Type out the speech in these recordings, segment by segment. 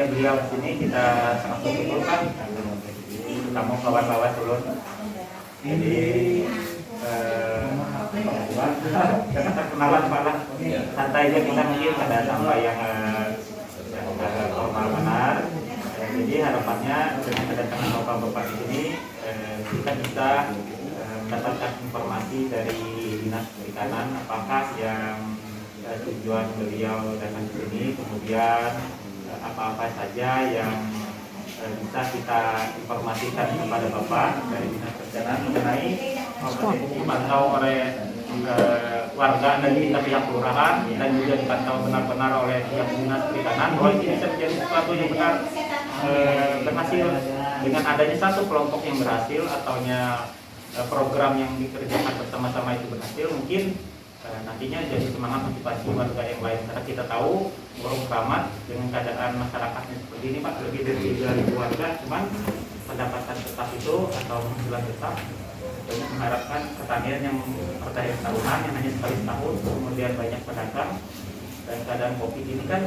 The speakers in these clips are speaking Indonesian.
beliau di sini kita sangat bersyukur kan, kamu kawan-kawan ulun. Jadi kenalan malah santai aja kita, mungkin ada sampai yang formal benar. Jadi harapannya dengan kedatangan bapak-bapak di sini kita bisa mendapatkan informasi dari Dinas Perikanan apakah yang tujuan beliau datang ke sini, kemudian apa-apa saja yang bisa kita informasikan kepada Bapak dari Dinas Perikanan mengenai dipantau oleh warga dan kita pihak kelurahan, dan juga dipantau benar-benar oleh pihak Dinas Perikanan bahwa ini bisa menjadi sesuatu yang benar berhasil. Dengan adanya satu kelompok yang berhasil ataunya program yang dikerjakan bersama-sama itu berhasil, mungkin nantinya jadi semangat motivasi warga yang lain. Karena kita tahu Burung Keramat dengan keadaan masyarakatnya seperti ini Pak, lebih dari 3.000 warga, cuman pendapatan tetap itu atau penghasilan tetap banyak mengharapkan pertanian yang bertahan tahunan yang hanya sekali setahun, kemudian banyak pedagang, dan keadaan COVID ini kan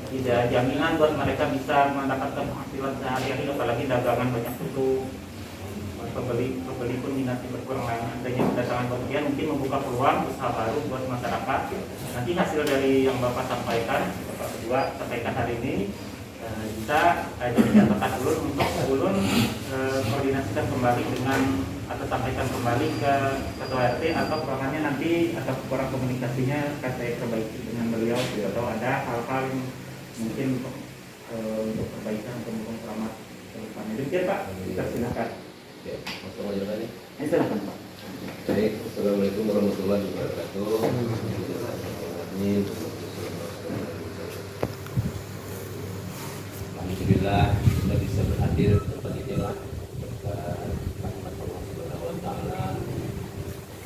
tidak jaminan buat mereka bisa mendapatkan penghasilan sehari-hari, apalagi dagangan banyak tutup, pembeli pun minatnya berkurang. Adanya kedatangan bagian mungkin membuka peluang usaha baru buat masyarakat. Nanti hasil dari yang Bapak sampaikan, Bapak kedua sampaikan hari ini bisa jadi catatan ulun untuk ulun koordinasikan kembali dengan atau sampaikan kembali ke ketua RT atau perangannya nanti atau kurang komunikasinya akan saya perbaiki dengan beliau atau ada hal-hal yang mungkin untuk perbaikan Burung Keramat ke depannya. Demikian Pak, kita silakan. Ya, Assalamualaikum. Silakan Pak. Baik, Assalamualaikum warahmatullahi wabarakatuh. Alhamdulillah kita bisa berhadir di tempat inilah berkat rahmat Allah Subhanahu wa taala.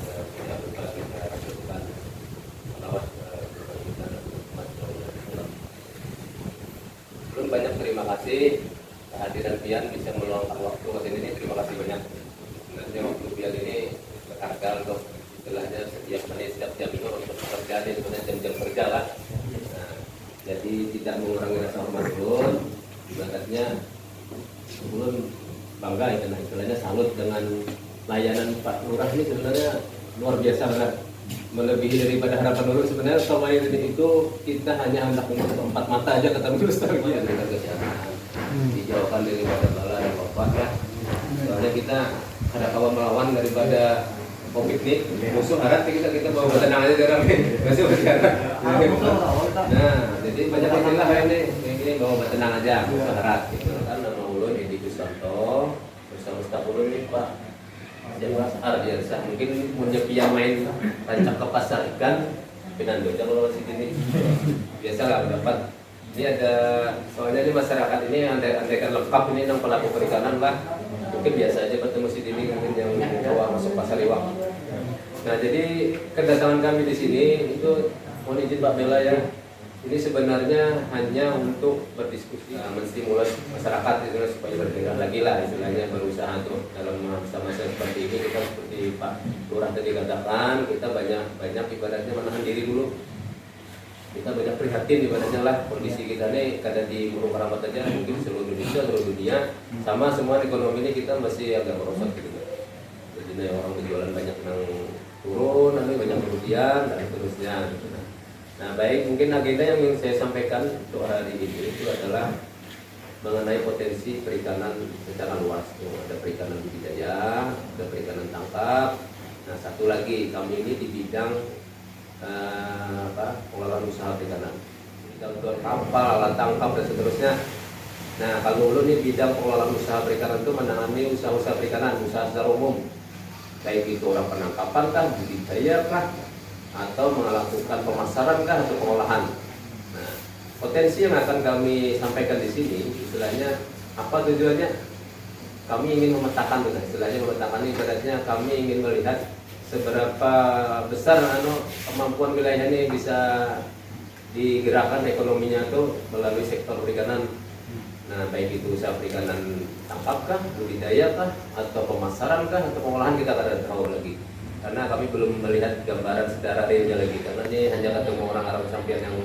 Kita berbagai lakukan salawat kepada Rasulullah. Belum banyak terima kasih kehadiran pian bisa meluangkan waktu ke sini. Terima kasih banyak. Sebenarnya waktu pian ini berharga untuk istilahnya setiap menit, setiap jam itu untuk bekerja, sebenarnya jam-jam kerja lah. Nah, jadi tidak mengurangi rasa hormat ulun. Ibaratnya ulun bangga ya, nah istilahnya salut dengan layanan Pak Lurah ini, sebenarnya luar biasa banget, melebihi daripada harapan ulun. Sebenarnya selama ini itu kita hanya hendak untuk 4 mata aja ketemu nostalgia dengan kesehatan, dijauhkan daripada bala dan wabah ya. Soalnya kita ada kawan melawan daripada COVID ini, musuh harap kita bawa tenang aja sekarang nih, masih berjalan. Nah, jadi banyak istilah ini bawa tenang aja, musuh harap. Gitu kan nama ulun Edi Gusanto bersama staf ulun nih Pak Jawa Ardiansa. Mungkin punya pian main rancak ke pasar ikan, pinando aja kalau masih gini. Biasa lah dapat. Ini ada, soalnya ini masyarakat ini andaikan lengkap ini enam pelaku perikanan lah. Mungkin biasa aja bertemu si Dini mungkin yang bawa masuk pasar Iwak. Nah, jadi kedatangan kami di sini itu mohon izin Pak Bella ya. Ini sebenarnya hanya untuk berdiskusi, menstimulus masyarakat itu supaya bergerak lagi lah, istilahnya berusaha untuk dalam masa-masa seperti ini. Kita seperti Pak Lurah tadi katakan, kita banyak ibaratnya menahan diri dulu. Kita banyak prihatin ibaratnya lah kondisi kita nih, kadang di Burung Keramat aja mungkin seluruh Indonesia, seluruh dunia sama semua ekonomi ini kita masih agak merosot gitu. Jadi orang penjualan banyak yang turun, nanti banyak kerugian dan seterusnya. Nah, baik, mungkin agenda yang saya sampaikan untuk hari ini itu adalah mengenai potensi perikanan secara luas. Ada perikanan budidaya, ada perikanan tangkap. Nah, satu lagi kami ini di bidang pengelolaan usaha perikanan, bidang kapal, alat tangkap dan seterusnya. Nah, kalau ulun ini bidang pengelolaan usaha perikanan itu menangani usaha-usaha perikanan, usaha secara umum, baik itu orang penangkapan kah, budidaya kah, atau melakukan pemasaran kah atau pengolahan. Nah, potensi yang akan kami sampaikan di sini, istilahnya apa tujuannya? Kami ingin memetakan, istilahnya memetakan ibaratnya kami ingin melihat seberapa besar kemampuan wilayah ini bisa digerakkan ekonominya itu melalui sektor perikanan. Nah, baik itu usaha perikanan tangkap kah, budidaya kah, atau pemasaran kah, atau pengolahan, kita tidak tahu lagi. Karena kami belum melihat gambaran secara realnya lagi. Karena ini hanya ketemu orang Arab Sampian yang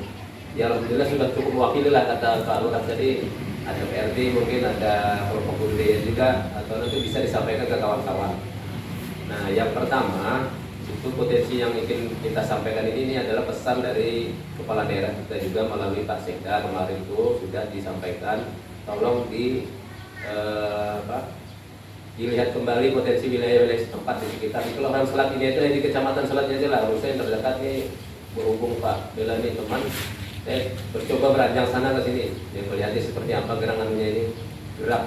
ya alhamdulillah sudah cukup mewakili lah kata Pak Lurah tadi, ada PRT mungkin ada kelompok budaya juga, atau nanti bisa disampaikan ke kawan-kawan. Nah yang pertama itu potensi yang ingin kita sampaikan ini adalah pesan dari kepala daerah kita juga melalui Pak Sekda kemarin itu sudah disampaikan, tolong dilihat kembali potensi wilayah-wilayah setempat di sekitar. Kalau orang Selat ini aja di kecamatan Selatnya aja lah, harusnya yang terdekat nih berhubung Pak Bela nih teman, saya bercoba beranjak sana ke sini, yang melihatnya seperti apa gerangannya ini, gerak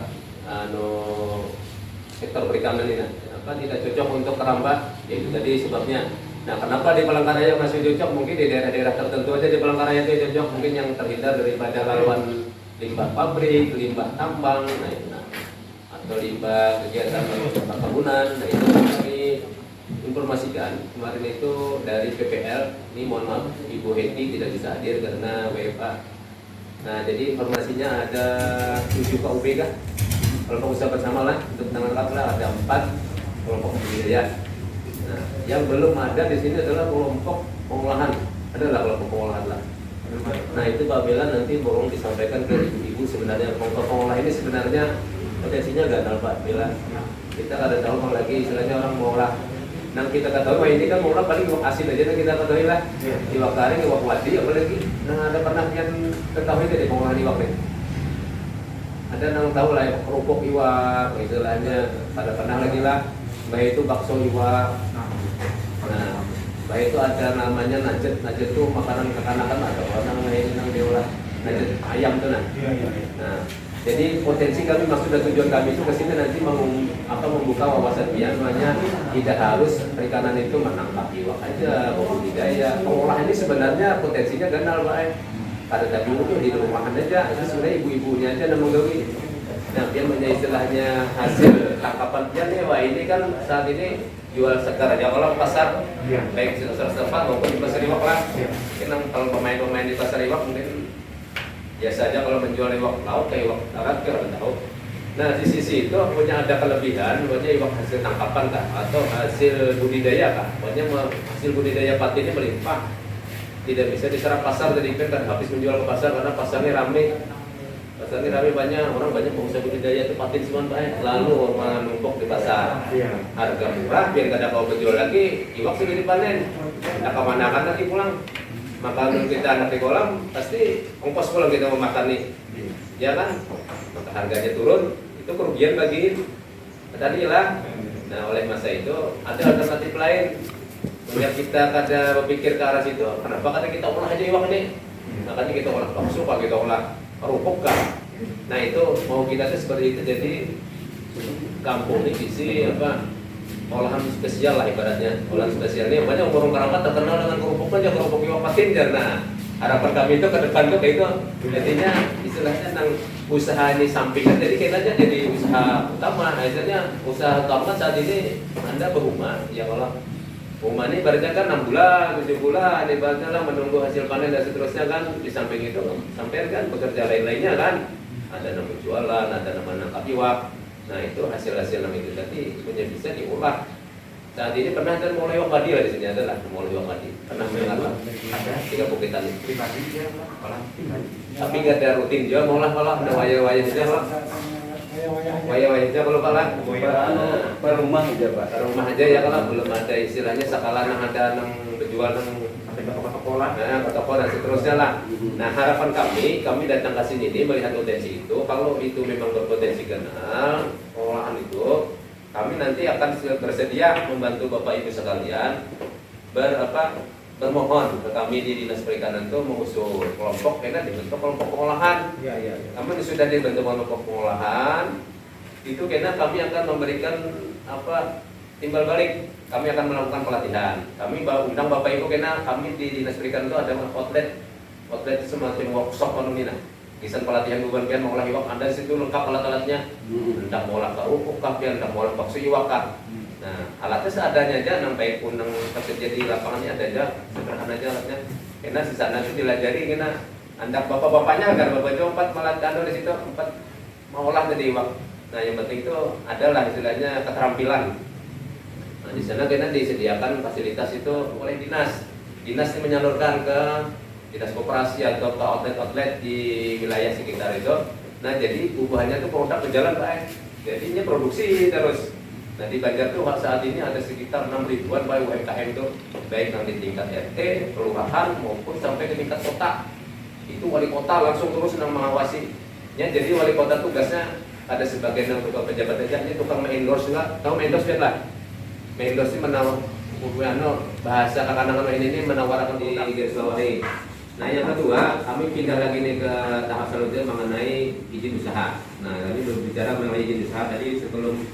sektor perikanan ini. Apa tidak cocok untuk keramba? Ya itu tadi sebabnya. Nah kenapa di Palangkaraya masih cocok? Mungkin di daerah-daerah tertentu aja di Palangkaraya itu cocok, mungkin yang terhindar daripada laluan limbah pabrik, limbah tambang, atau limbah kegiatan perkebunan. Nah itu kami informasikan kemarin itu dari PPL. Ini mohon maaf Ibu Heti tidak bisa hadir karena WFA. Nah jadi informasinya ada 7 KUB kah? Kelompok usaha bersama lah, untuk tangan lah ada 4 kelompok budidaya. Nah yang belum ada di sini adalah kelompok pengolahan, adalah kelompok pengolahan lah. Nah itu Pak Bela nanti bolong disampaikan ke ibu-ibu, sebenarnya kelompok pengolah ini sebenarnya potensinya gagal Pak Bela. Kita kada tahu kalau lagi istilahnya orang mengolah. Nah kita ketahui wah ini kan mengolah paling iwak asin aja, kita ketahui lah. Iwak kari, iwak wadi, apalagi. Nah ada pernah yang ketahui dari pengolahan iwak nih? Ada yang tahu lah iwak kerupuk iwak, istilahnya. Ada pernah lagi lah. Baik itu bakso iwak. Nah baik itu ada namanya najet itu makanan kekanakan, ada orang yang diolah najet ayam tuh nah. Nah jadi potensi kami, maksud dan tujuan kami itu kesini nanti membuka wawasan dia, namanya tidak harus perikanan itu menangkap iwak aja, budidaya. Pengolahan ini sebenarnya potensinya ganal Pak. Ada tadi itu di rumahan aja, itu sebenarnya ibu-ibunya aja yang menggawi. Nah dia punya istilahnya hasil tangkapan dia nih, wah ini kan saat ini jual segar aja kalau pasar, baik di pasar setempat maupun di pasar iwak lah. Mungkin kalau pemain-pemain di pasar iwak mungkin biasa aja kalau menjual iwak laut kayak iwak darat kita tahu. Nah di sisi itu punya ada kelebihan, punya iwak hasil tangkapan kah atau hasil budidaya kah? Punya hasil budidaya patinnya melimpah, tidak bisa diserap pasar, jadi kan habis menjual ke pasar karena pasarnya ramai. Pasarnya ramai, banyak pengusaha budidaya itu patin semua Pak. Lalu menumpuk di pasar. Harga murah, biar kada kau menjual lagi, iwak sudah dipanen. Tidak kemanakan nanti pulang. Maka kalau kita anak di kolam pasti ongkos pulang kita memakan nih, ya kan? Maka harganya turun, itu kerugian bagi tadi lah. Nah oleh masa itu ada alternatif lain. Sejak kita kada berpikir ke arah situ, kenapa kada kita olah aja iwak nih? Makanya kita olah bakso, kita olah kerupuk kan. Nah itu mau kita tuh seperti itu, jadi kampung ini isi apa? Olahan spesial lah ibaratnya, olahan spesial ini banyak orang kerabat terkenal dengan kerupuk aja, kerupuk iwak patin. Karena harapan kami itu ke depan tuh kayak itu, jadinya istilahnya tentang usaha ini sampingan, jadi kita aja jadi usaha utama. Nah istilahnya usaha utama saat ini Anda berumah, ya kalau rumah ini ibaratnya kan 6 bulan, 7 bulan, ibaratnya lah menunggu hasil panen dan seterusnya kan. Di samping itu sampai kan bekerja lain-lainnya kan, ada nama jualan, ada nama nangkap iwak. Nah itu hasil-hasil nama itu tadi punya bisa diolah. Saat ini pernah ada mau iwak padi lah di sini, adalah mau iwak padi. Pernah mendengar ada 3 bukitan ini. Pribadi dia olah pribadi. Tapi nggak ada rutin juga mau lah ada waya-waya juga lah. Waya-waya aja kalau kalah. Per rumah aja Pak. Per rumah aja ya kalau belum ada istilahnya sakalan yang ada yang berjual yang Sampai ke toko-toko lah. nah, ke toko dan seterusnya lah. Nah harapan kami datang ke sini ini melihat potensi itu. Kalau itu memang berpotensi ganal olahan itu, kami nanti akan bersedia membantu Bapak Ibu sekalian bermohon ke kami di Dinas Perikanan itu mengusul kelompok, karena dibentuk kelompok pengolahan. Kami sudah dibentuk kelompok pengolahan itu, karena kami akan memberikan timbal balik. Kami akan melakukan pelatihan. Kami undang Bapak Ibu, karena kami di Dinas Perikanan itu ada outlet semacam workshop konumina. Kisah pelatihan bukan mengolah iwak, Anda situ lengkap alat-alatnya. Hendak mengolah kerupuk, hendak mengolah bakso iwak. Nah, alatnya seadanya aja, baik pun yang tersedia di lapangannya ada aja, sederhana aja alatnya. Karena di sana itu dilajari, karena Anda bapak-bapaknya agar bapak itu 4 malah di situ 4 mengolah dari iwak. Nah, yang penting itu adalah istilahnya keterampilan. Nah, di sana karena disediakan fasilitas itu oleh dinas. Dinas ini menyalurkan ke dinas koperasi atau ke outlet-outlet di wilayah sekitar itu. Nah jadi ubahnya tuh produk berjalan baik, jadinya produksi terus. Nah di Banjar tuh saat ini ada sekitar 6 ribuan UMKM tuh, baik nanti tingkat RT, kelurahan maupun sampai ke tingkat kota. Itu wali kota langsung terus mengawasi. Ya, jadi wali kota tugasnya ada sebagian pejabat aja, ini tukang endorse nggak? Tahu endorse lah? Endorse bahasa kadang-kadang ini menawarkan di garis bawahi. Nah yang kedua, kami pindah lagi nih ke tahap selanjutnya mengenai izin usaha. Nah kami berbicara mengenai izin usaha. Tadi sebelum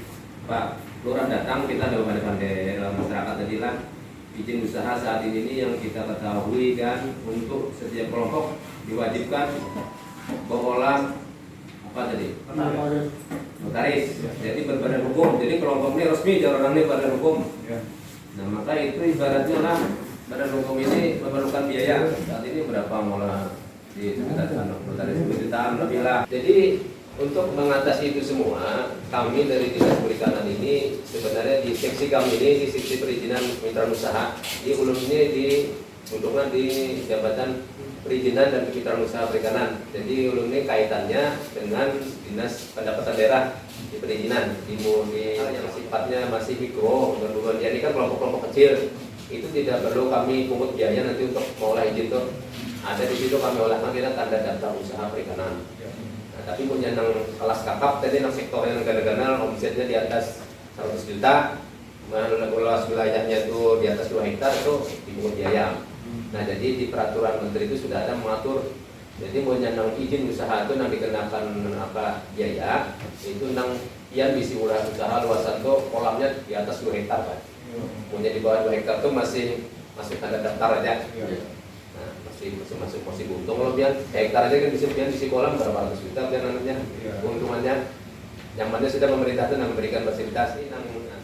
Pak Lurah datang, kita ada pandai masyarakat tadi lah. Izin usaha saat ini yang kita ketahui kan, untuk setiap kelompok diwajibkan mengolah apa tadi? Notaris. Jadi berbadan hukum. Jadi kelompok ini resmi, orang ini badan hukum. Nah maka itu ibaratnya lah, badan hukum ini memerlukan biaya. Saat ini berapa mulai di sekitar notaris 10 jutaan lebih lah. Jadi untuk mengatasi itu semua, kami dari Dinas Perikanan ini sebenarnya di seksi kami ini, di seksi perizinan kemitraan usaha, di ulun ini dibentukkan di Jabatan Perizinan dan Kemitraan Usaha Perikanan. Jadi ulun ini kaitannya dengan Dinas Pendapatan Daerah di perizinan, di yang sifatnya masih mikro, berhubungan ini kan kelompok-kelompok kecil, itu tidak perlu kami pungut biaya nanti untuk mengolah izin itu. Ada di situ kami olahkan kita tanda daftar usaha perikanan. Tapi punya nang kelas kakap tadi nang sektor yang negara-negara omsetnya di atas 100 juta, luas wilayahnya itu di atas 2 hektar itu dipungut biaya. Nah jadi di peraturan menteri itu sudah ada mengatur. Jadi mau nang izin usaha itu nang dikenakan apa biaya itu nang yang bisi usaha luasan tuh kolamnya di atas 2 hektar kan. Punya di bawah 2 hektar tuh masih tanda daftar aja. Masih untung kalau biar hektar aja kan bisa di kolam berapa ratus juta biar namanya keuntungannya. Yang mana sudah pemerintah itu memberikan fasilitas ini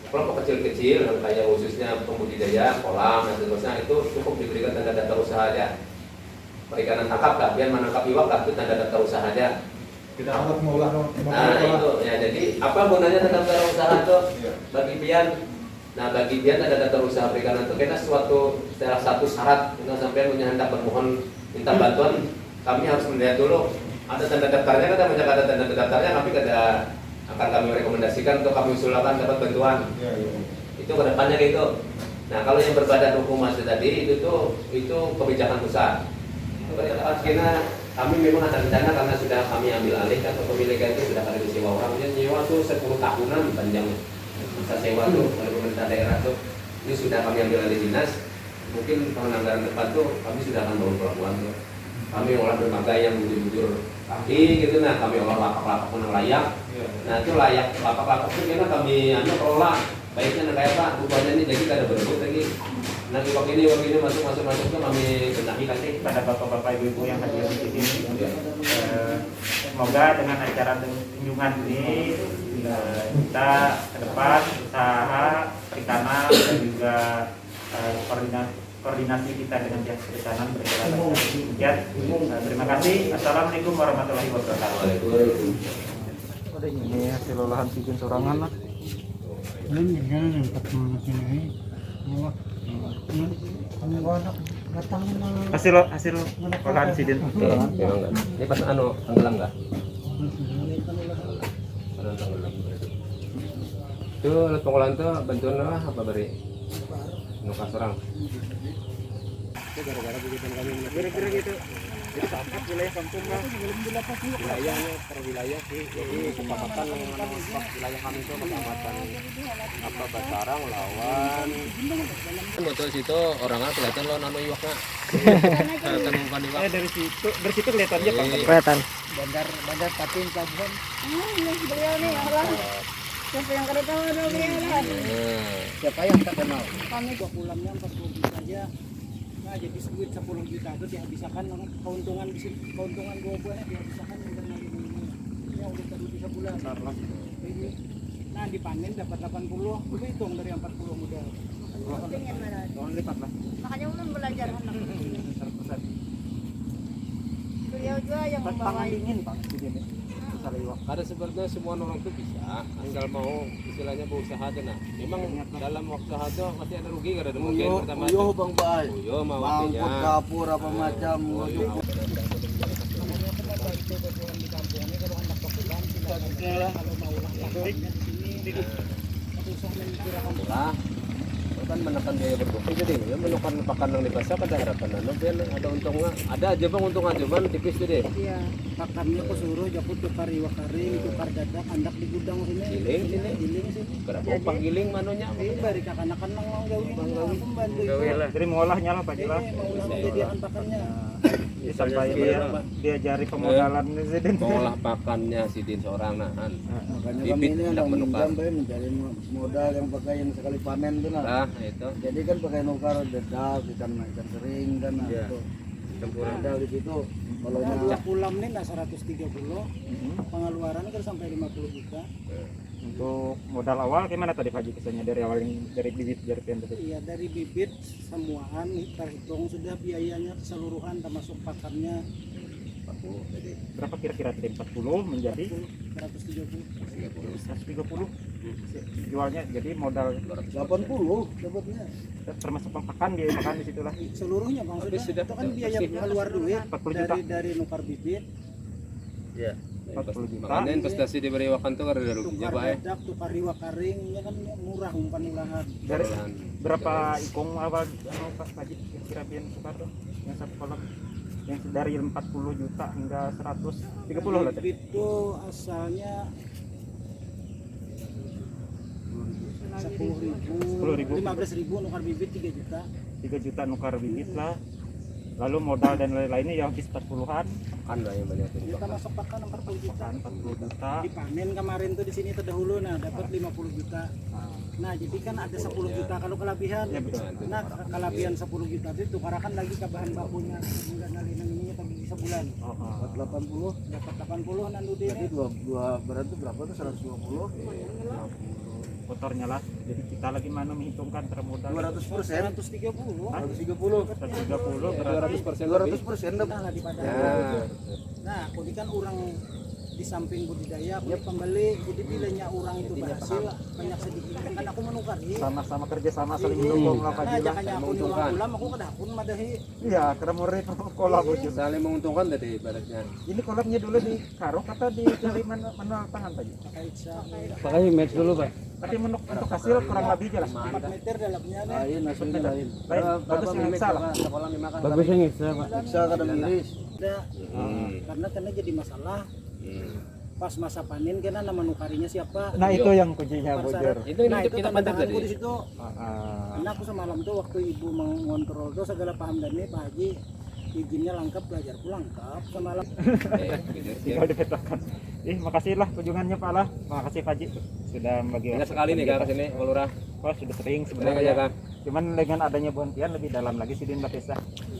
kelompok kecil-kecil yang kayak khususnya pembudidaya kolam dan seterusnya itu cukup diberikan tanda daftar usaha aja. Perikanan tangkap lah, biar menangkap iwak lah itu tanda daftar usaha aja. Kita harus mengolah. Nah itu ya, jadi apa gunanya tanda daftar usaha itu bagi pian? Nah bagi dia ada daftar usaha perikanan itu kita salah satu syarat kita sampai punya hendak bermohon minta bantuan, kami harus melihat dulu ada tanda daftarnya, kita mencatat tanda daftarnya, tapi akan kami rekomendasikan untuk kami usulkan dapat bantuan. Itu kedepannya gitu. Nah kalau yang berbadan hukum masih tadi itu kebijakan pusat. Karena kami memang ada rencana karena sudah kami ambil alih kan kepemilikan itu sudah ada disewa orangnya, nyewa tuh 10 tahunan panjangnya. Bisa sewa tuh oleh pemerintah daerah tuh, ini sudah kami ambil alih dinas. Mungkin tahun anggaran depan tuh kami sudah akan bangun pelabuhan tuh. Kami olah dermaga yang bujur-bujur kaki gitu, nah kami olah lapak-lapak yang layak. Nah itu layak lapak-lapak itu karena kami kelola baiknya kayak apa rupanya ini, jadi ada berebut lagi. Nah waktu ini masuk tuh kami benahi kasih pada bapak-bapak ibu-ibu yang hadir di sini. Semoga dengan acara kunjungan ini kita ke depan usaha perikanan dan juga koordinasi kita dengan pihak perikanan berjalan lancar. Terima kasih. Assalamualaikum warahmatullahi wabarakatuh. Ini hasil olahan izin sorangan lah. Ini jangan yang ketemu sini. Hasil olahan sidin. Ini pas tenggelam nggak? Itu alat pengolahan itu bantuan apa beri? Nukas orang. Itu gara-gara bikin kami kira-kira gitu. Jadi sampai wilayah kampung lah. Wilayahnya per wilayah sih. Jadi kesepakatan wilayah kami itu kecamatan apa Batarang lawan. Motor situ orangnya kelihatan lo nano iwaknya. Kelihatan umpan iwak. Dari situ kelihatannya Pak. Kelihatan. Bandar Patin Pelabuhan. Beliau nih Allah. Siapa yang kada tahu ada beliau lah. Siapa yang tak kenal? Kami Gua pulangnya 40 juta aja. Nah, jadi duit 10 juta itu dihabiskan keuntungan gua buahnya dihabiskan udah ya udah tadi bisa bulan. Ini nah dipanen dapat 80, itu hitung dari 40 modal. pengen mana. Jangan lipat lah. Makanya ulun belajar anak. 100%. Beliau juga yang Pas membawa pangan dingin Pak. tariwak. Karena sebenarnya semua orang tuh bisa, tinggal mau istilahnya berusaha tuh nah. Memang dalam usaha tuh pasti ada rugi gak ada mungkin pertama. Uyuh bang Bay. Uyuh mah Mangkut waktunya. dapur apa macam. Uyuh. Makanya aku mau balik ke bulan di kampung ini kalau hendak pakulan silakan. Kalau mau ulang tahunnya di sini. Aku usah memikirkan Murah. Kan menekan biaya produksi jadi ya menekan pakan yang di pasar ada harapan biar ada untungnya. Ada aja bang untung aja man tipis tuh deh. Iya. pakannya aku suruh jakut tukar iwak kering, tukar dadak, andak di gudang sini. Giling sini. Giling sih. Berapa panggiling manonya? Ini bari kakanak-kanak mau gawe aku bantu itu. Jadi mengolahnya lah Pak Jila. Mau ulang menjadikan pakannya. Sampai dia diajari pemodalan Presiden. Mengolah pakannya sidin seorang nahan. Makanya Bibit kami ini tidak yang menukar. minjam Bay, mencari modal yang pakai yang sekali panen tuh nah. Nah itu. Jadi kan pakai nukar dedak, ikan kering kan nah, itu. Modal di situ. Kalau Nah, nya dua pulam nih nah 130, pengeluaran kan sampai 50 juta. Untuk modal awal gimana tadi Pak Haji kesannya dari awal dari bibit dari pian tadi? Iya, dari bibit semuaan terhitung sudah biayanya keseluruhan termasuk pakannya 40 jadi Berapa kira-kira tadi 40 menjadi 130. 130 jualnya jadi modal 80 dapatnya. termasuk pakan dia makan di situ lah. Seluruhnya Bang Habis sudah. sudah. Itu kan biaya Bersihnya. keluar duit 40 juta. dari nukar bibit, ya. 40 juta. Makanya investasi diberi wakan tuh karena ruginya tukar pak ya. dadak, tukar iwak kering, ya kan murah umpan ulahan. Dari Olahan. berapa ikung awal Pak Haji kira-kira pian Soekarno yang satu kolam yang dari 40 juta hingga 130 lah tadi. Bibit itu asalnya 10.000, 15.000 nukar bibit 3 juta. 3 juta nukar bibit lah. Lalu modal dan lain-lainnya ya habis 40-an, Kan lah yang banyak tuh. Kita masuk pakan 40 juta. 40 juta. Dipanen kemarin tuh di sini terdahulu, nah dapat 50 juta. Nah jadi kan ada 10 juta kalau kelebihan. Ya betul. Nah kelebihan 10 juta itu tukarakan lagi ke bahan bakunya. Enggak nalin ini tapi sebulan. Oh, oh. 80 Dapat 80 nandu jadi ini. dua berarti berapa tuh 120 Kotornya lah. Jadi kita lagi mana menghitungkan termodal 200%. 130. 130 130 berarti 200% dapat. Nah di padang. Ya. Nah, kudi kan orang di samping budidaya, kudi pembeli, kudi bilanya orang itu berhasil banyak sedikit. Kan aku menukari. sama-sama kerja sama saling mendukung lah Pak Nah, Haji lah. jangan aku menguntungkan. ulang aku kedapun madahi. Iya, karena murni kolab ujung. Saling menguntungkan tadi ibaratnya. Ini kolabnya dulu di Karok atau di dari manual tangan Pak Haji? Pakai Iksa. Pakai match dulu pak. Tapi untuk hasil kurang lebih jelas. 4 meter dalamnya nih. Lain hasilnya lain. Lain, bagus yang salah. Sekolah dimakan. Bagus yang bisa Pak. Bisa kadang iris. Ada. Karena jadi masalah pas masa panen karena nama nukarinya siapa. Nah itu yang kuncinya bocor. Itu Nah, ini itu kita tanda bantu tanganku tadi. di situ. Karena aku semalam tuh waktu ibu mengontrol tuh segala paham dan ini Pak Haji izinnya lengkap, belajar pulang lengkap semalam. Tinggal dipetakan. Makasih lah kunjungannya Pak lah. Makasih Pak Haji sudah bagi Ingat sekali nih ke sini, Pak Lurah. Wah sudah sering Benar sebenarnya. aja kan? Cuman dengan adanya bontian lebih dalam lagi Sidin Bapesa.